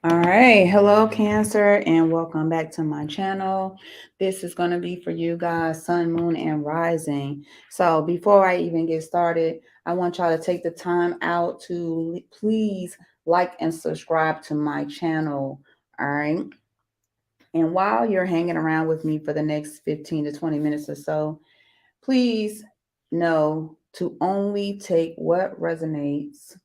All right. Hello, Cancer, and welcome back to my channel. This is going to be for you guys, Sun, Moon, and Rising. So before I even get started, I want y'all to take the time out to please like and subscribe to my channel. All right. And while you're hanging around with me for the next 15 to 20 minutes or so, please know to only take what resonates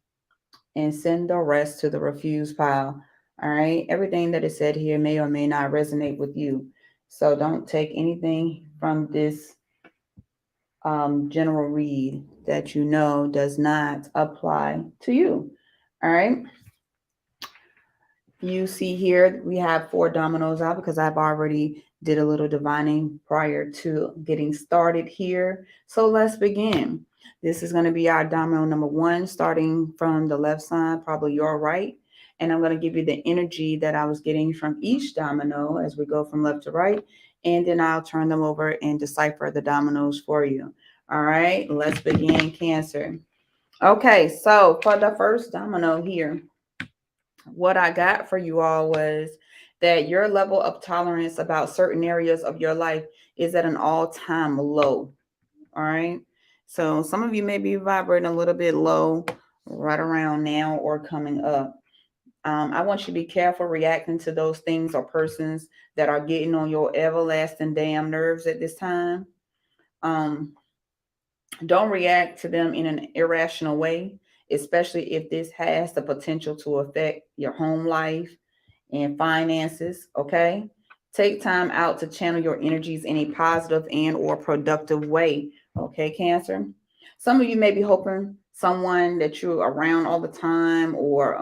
and send the rest to the refuse pile. All right. Everything that is said here may or may not resonate with you. So don't take anything from this general read that you know does not apply to you. All right. You see here we have 4 dominoes out because I've already did a little divining prior to getting started here. So let's begin. This is going to be our domino number 1, starting from the left side, probably your right. And I'm going to give you the energy that I was getting from each domino as we go from left to right. And then I'll turn them over and decipher the dominoes for you. All right, let's begin, Cancer. Okay, so for the first domino here, what I got for you all was that your level of tolerance about certain areas of your life is at an all-time low. All right. So some of you may be vibrating a little bit low right around now or coming up. I want you to be careful reacting to those things or persons that are getting on your everlasting damn nerves at this time. Um, don't react to them in an irrational way, especially if this has the potential to affect your home life and finances. Okay. Take time out to channel your energies in a positive and or productive way. Okay, Cancer. Some of you may be hoping someone that you're around all the time or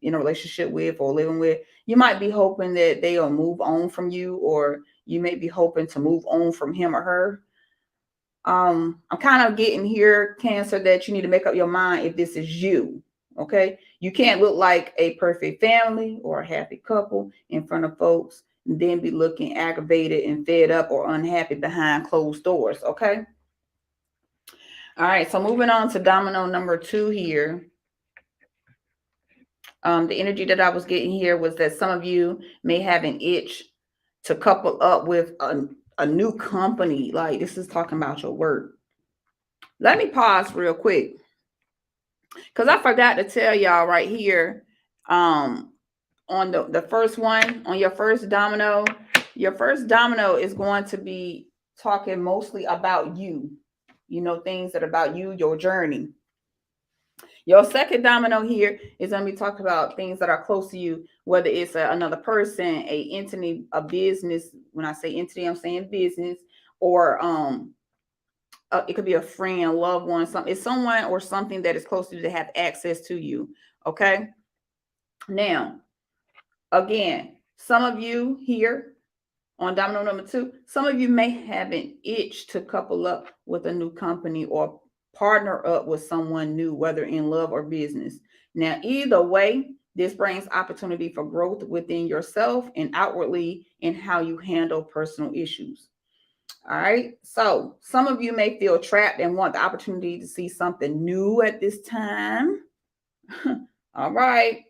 in a relationship with or living with, you might be hoping that they'll move on from you, or you may be hoping to move on from him or her. I'm kind of getting here, Cancer, that you need to make up your mind if this is you. Okay. You can't look like a perfect family or a happy couple in front of folks and then be looking aggravated and fed up or unhappy behind closed doors. Okay. All right. So moving on to domino number 2 here. The energy that I was getting here was that some of you may have an itch to couple up with a new company. Like, this is talking about your work. Let me pause real quick because I forgot to tell y'all right here, on the first one, on your first domino is going to be talking mostly about you, things that are about you, your journey. Your second domino here is going to be talking about things that are close to you, whether it's another person, a entity, a business. When I say entity, I'm saying business, or it could be a friend, loved one, something. It's someone or something that is close to you that have access to you. Okay. Now, again, some of you here on domino number 2, some of you may have an itch to couple up with a new company or partner up with someone new, whether in love or business. Now, either way, this brings opportunity for growth within yourself and outwardly in how you handle personal issues. All right. So some of you may feel trapped and want the opportunity to see something new at this time. All right.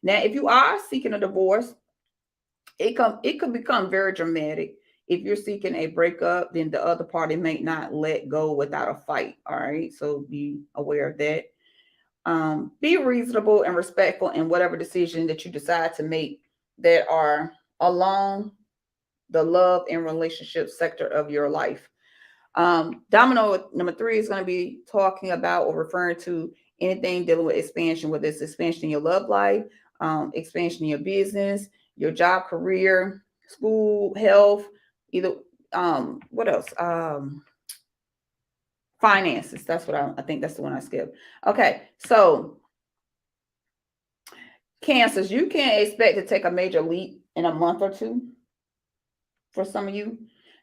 Now, if you are seeking a divorce, it could become very dramatic. If you're seeking a breakup, then the other party may not let go without a fight. All right. So be aware of that. Be reasonable and respectful in whatever decision that you decide to make that are along the love and relationship sector of your life. Domino number 3 is going to be talking about or referring to anything dealing with expansion, whether it's expansion in your love life, expansion in your business, your job, career, school, health, either what else? Finances. That's what I think that's the one I skipped. Okay, so Cancers, you can't expect to take a major leap in a month or two for some of you.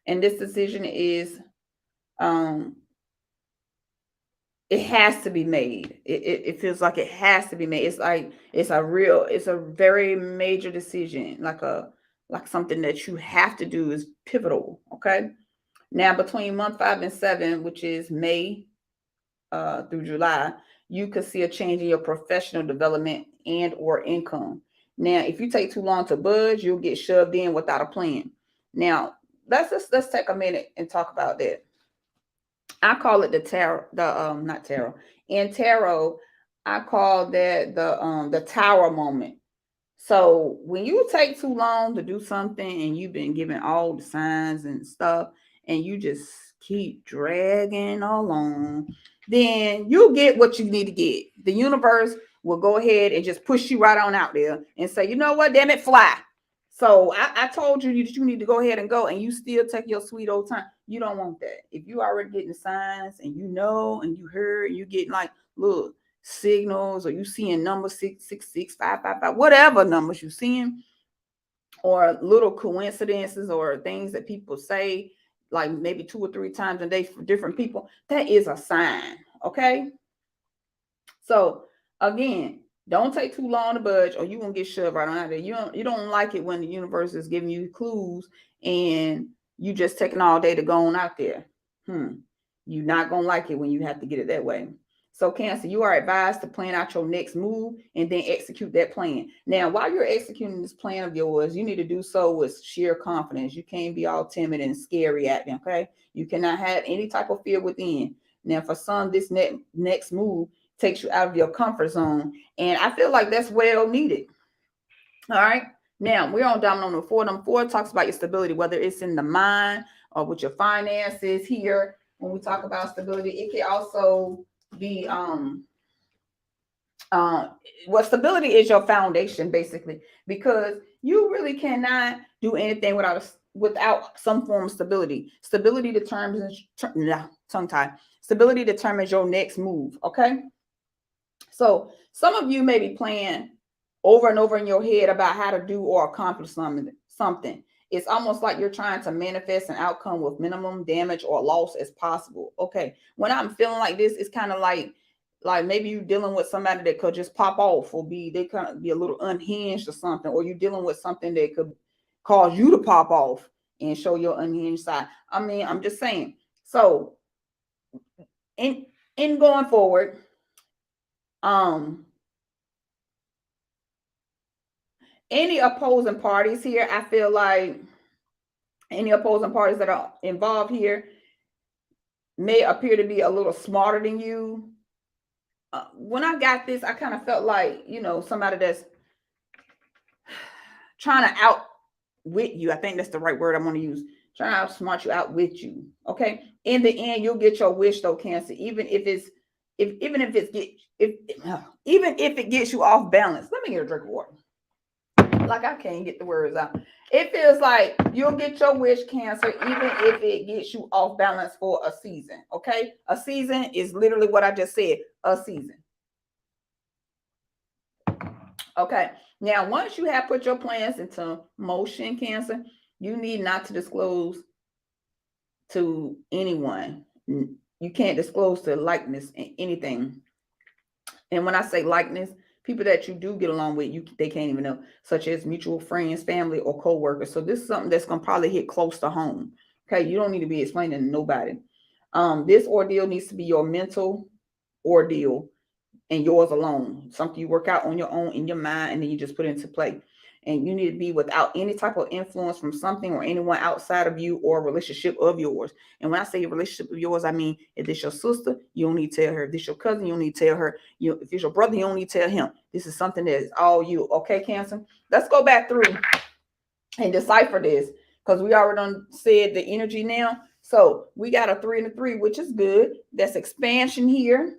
And this decision is um it has to be made. It feels like it has to be made. It's like it's a very major decision, like something that you have to do is pivotal. Okay. Now between month 5 and 7, which is May through July, you could see a change in your professional development and or income. Now, if you take too long to budge, you'll get shoved in without a plan. Now, let's take a minute and talk about that. I call it the tarot, the not tarot. In tarot, I call that the tower moment. So when you take too long to do something and you've been given all the signs and stuff, and you just keep dragging along, then you'll get what you need to get. The universe will go ahead and just push you right on out there and say, you know what, damn it, fly. So I told you that you need to go ahead and go, and you still take your sweet old time. You don't want that. If you already getting signs and you know and you heard, you getting like, look, signals, or you seeing number 666 555, whatever numbers you seeing, or little coincidences or things that people say like maybe 2 or 3 times a day for different people, that is a sign. Okay, so again, don't take too long to budge, or you won't get shoved right on out there. You don't like it when the universe is giving you clues and you just taking all day to go on out there. You're not gonna like it when you have to get it that way. So Cancer, you are advised to plan out your next move and then execute that plan. Now, while you're executing this plan of yours, you need to do so with sheer confidence. You can't be all timid and scary at them, okay? You cannot have any type of fear within. Now, for some, this next move takes you out of your comfort zone, and I feel like that's well needed. All right. Now we're on domino number 4. Number 4 talks about your stability, whether it's in the mind or with your finances. Here, when we talk about stability, it can also be what stability is your foundation, basically, because you really cannot do anything without some form of stability. Stability determines tongue tie. Stability determines your next move. Okay. So some of you may be playing over and over in your head about how to do or accomplish something. It's almost like you're trying to manifest an outcome with minimum damage or loss as possible. Okay. When I'm feeling like this, it's kind of like maybe you're dealing with somebody that could just pop off, or they kind of be a little unhinged or something, or you're dealing with something that could cause you to pop off and show your unhinged side. I mean, I'm just saying. So in going forward, any opposing parties here, I feel like any opposing parties that are involved here may appear to be a little smarter than you. When I got this, I kind of felt like, somebody that's trying to outwit you. I think that's the right word I'm going to use. Trying to outsmart you, outwit you. Okay. In the end, you'll get your wish though, Cancer. Even if it gets you off balance. Let me get a drink of water. Like I can't get the words out. It feels like you'll get your wish, Cancer, even if it gets you off balance for a season. Okay. A season is literally what I just said. A season. Okay. Now, once you have put your plans into motion, Cancer, you need not to disclose to anyone. You can't disclose to likeness anything. And when I say likeness, people that you do get along with, they can't even know, such as mutual friends, family, or co-workers. So this is something that's going to probably hit close to home. Okay. You don't need to be explaining to nobody. This ordeal needs to be your mental ordeal and yours alone. Something you work out on your own in your mind, and then you just put it into play. And you need to be without any type of influence from something or anyone outside of you or a relationship of yours. And when I say a relationship of yours, I mean, if it's your sister, you don't need to tell her. If it's your cousin, you don't need to tell her. If it's your brother, you don't need to tell him. This is something that is all you. Okay, Cancer? Let's go back through and decipher this, because we already done said the energy now. So we got a 3 and a 3, which is good. That's expansion here.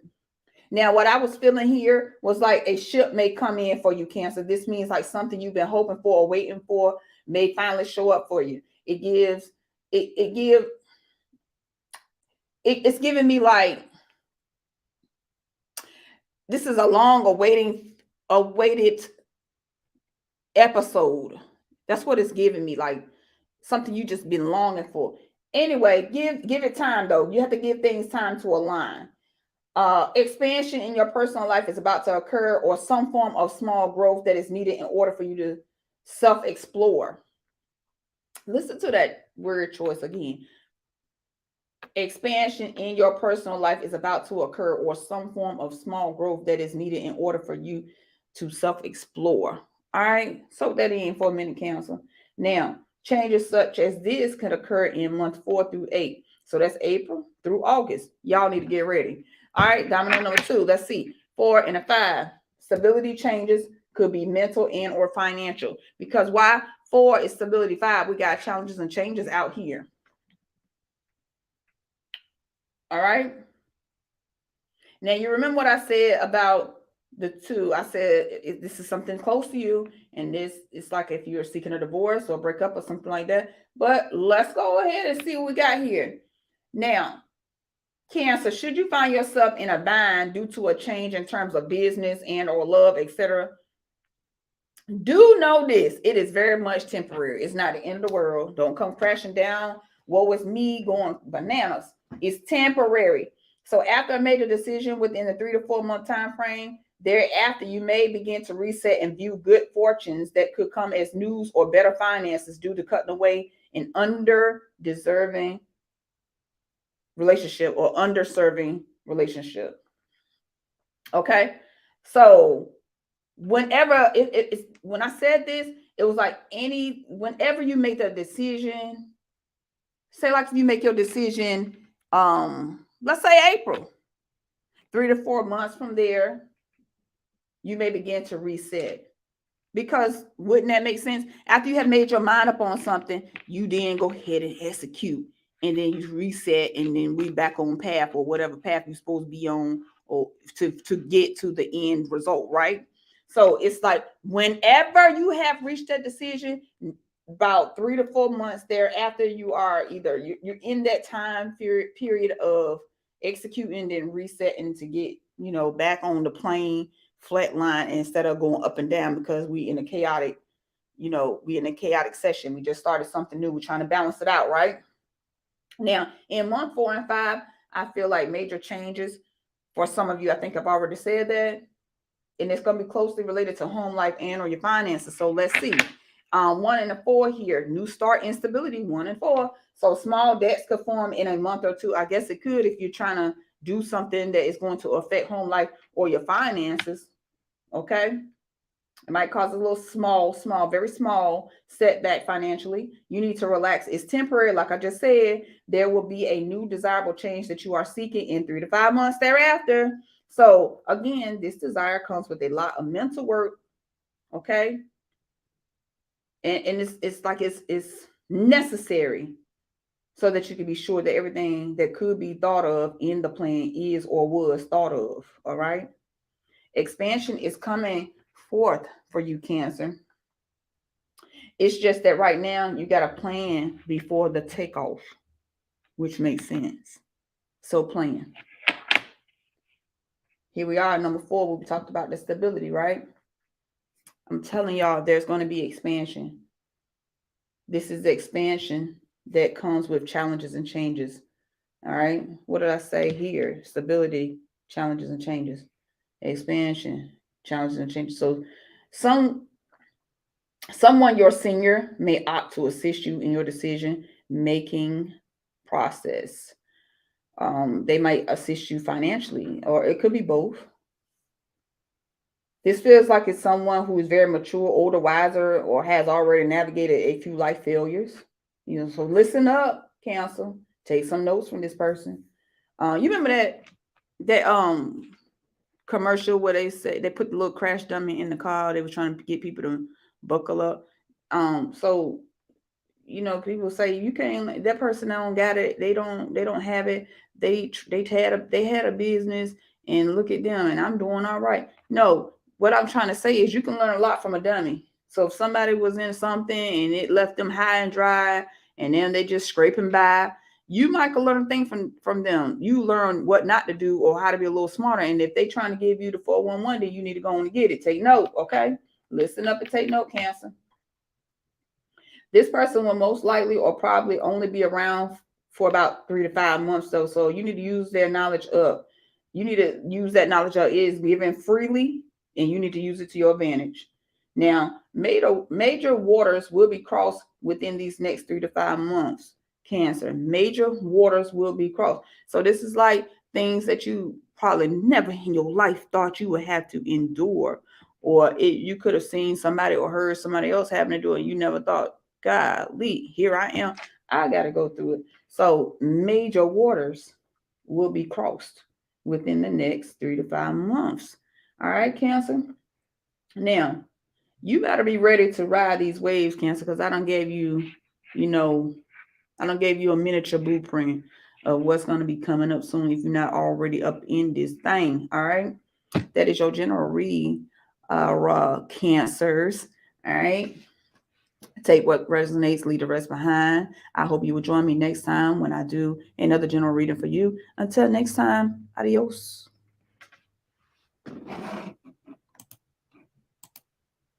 Now, what I was feeling here was like a ship may come in for you, Cancer. This means like something you've been hoping for or waiting for may finally show up for you. It's giving me like, this is a long awaited episode. That's what it's giving me, like something you just been longing for. Anyway, give it time though. You have to give things time to align. Expansion in your personal life is about to occur, or some form of small growth that is needed in order for you to self-explore. Listen to that word choice again. Expansion in your personal life is about to occur, or some form of small growth that is needed in order for you to self-explore. All right, soak that in for a minute, Cancer. Now, changes such as this could occur in month 4 through 8. So that's April through August. Y'all need to get ready. All right, domino number 2. Let's see. 4 and a 5. Stability changes could be mental and or financial. Because why? 4 is stability. 5, we got challenges and changes out here. All right. Now you remember what I said about the 2. I said this is something close to you, and this is like if you're seeking a divorce or breakup or something like that. But let's go ahead and see what we got here. Now, Cancer, should you find yourself in a bind due to a change in terms of business and or love, etc., do know this: it is very much temporary. It's not the end of the world. Don't come crashing down. Woe is me, going bananas. It's temporary. So after a major decision within the 3 to 4 month time frame, thereafter you may begin to reset and view good fortunes that could come as news or better finances due to cutting away an under deserving relationship or underserving relationship. Okay, so whenever when I said this, it was like whenever you make the decision, say like if you make your decision, let's say April, 3 to 4 months from there, you may begin to reset. Because wouldn't that make sense? After you have made your mind up on something, you then go ahead and execute, and then you reset, and then we back on path or whatever path you're supposed to be on, or to get to the end result, right? So it's like whenever you have reached that decision, about 3 to 4 months thereafter, you are either you're in that time period of executing and resetting to get back on the plane flat line instead of going up and down, because we in a chaotic session. We just started something new. We're trying to balance it out, right? Now, in month 4 and 5, I feel like major changes for some of you. I think I've already said that. And it's going to be closely related to home life and or your finances. So let's see. 1 and a 4 here. New start, instability, 1 and 4. So small debts could form in a month or two. I guess it could if you're trying to do something that is going to affect home life or your finances. Okay. It might cause a little small, very small setback financially. You need to relax. It's temporary. Like I just said, there will be a new desirable change that you are seeking in 3 to 5 months thereafter. So again, this desire comes with a lot of mental work. Okay. And it's like it's necessary so that you can be sure that everything that could be thought of in the plan is or was thought of. All right. Expansion is coming forth for you, Cancer. It's just that right now you got a plan before the takeoff, which makes sense. So plan. Here we are, number 4, where we talked about the stability, right? I'm telling y'all, there's going to be expansion. This is the expansion that comes with challenges and changes. All right. What did I say here? Stability, challenges and changes. Expansion, challenges and changes. So someone your senior may opt to assist you in your decision making process. They might assist you financially, or it could be both. This feels like it's someone who is very mature, older, wiser, or has already navigated a few life failures. So listen up, Cancer. Take some notes from this person. You remember that commercial where they say they put the little crash dummy in the car? They were trying to get people to buckle up. So people say you can't. That person don't got it. They don't have it. They had a business, and look at them, and I'm doing all right. No, what I'm trying to say is you can learn a lot from a dummy. So if somebody was in something and it left them high and dry, and then they just scraping by, you might could learn a thing from them. You learn what not to do or how to be a little smarter. And if they trying to give you the 411, then you need to go on and get it. Take note, okay? Listen up and take note, Cancer. This person will most likely or probably only be around for about 3 to 5 months, though. So you need to use their knowledge up. You need to use that knowledge up. It is given freely, and you need to use it to your advantage. Now, major waters will be crossed within these next 3 to 5 months. Cancer. Major waters will be crossed. So this is like things that you probably never in your life thought you would have to endure or you could have seen somebody or heard somebody else having to do it. You never thought, golly, here I am. I got to go through it. So major waters will be crossed within the next 3 to 5 months. All right, Cancer. Now, you got to be ready to ride these waves, Cancer, because I don't gave you, you know, I don't gave you a miniature blueprint of what's going to be coming up soon if you're not already up in this thing. All right. That is your general read, Cancers. All right. Take what resonates, leave the rest behind. I hope you will join me next time when I do another general reading for you. Until next time, adios.